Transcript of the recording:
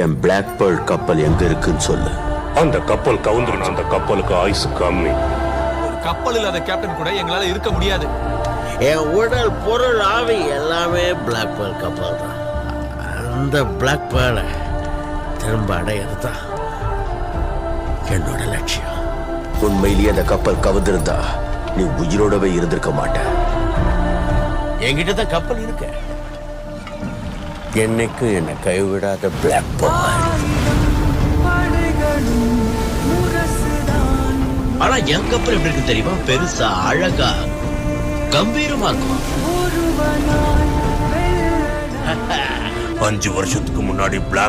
என் black pearl கப்பல் எங்க இருக்குன்னு சொல்லு. அந்த கப்பல் கவுந்துரும். அந்த கப்பலுக்கு ஆயுசு கம்மி. கப்பல் இல்லாத கேப்டன் கூட எங்களால இருக்க முடியாது. என் உடல் பொருள் ஆவி எல்லாமே பிளாக் பேர்ல் கப்பல் தான். அந்த பிளாக் பேர்லை திரும்ப அடையிறது தான் என்னோட லட்சியம். உண்மையிலேயே அந்த கப்பல் கவுந்திருந்தா நீ உயிரோடவே இருந்திருக்க மாட்ட. என்கிட்ட தான் கப்பல் இருக்க. என்னைக்கும் என்னை கைவிடாத பிளாக் பேர்ல். ஆனா என் கப்பல் எப்படி இருக்கு தெரியுமா? பெருசா, அழகா, கம்பீரமா இருக்கும். 5 வருஷத்துக்கு முன்னாடி பிளாக்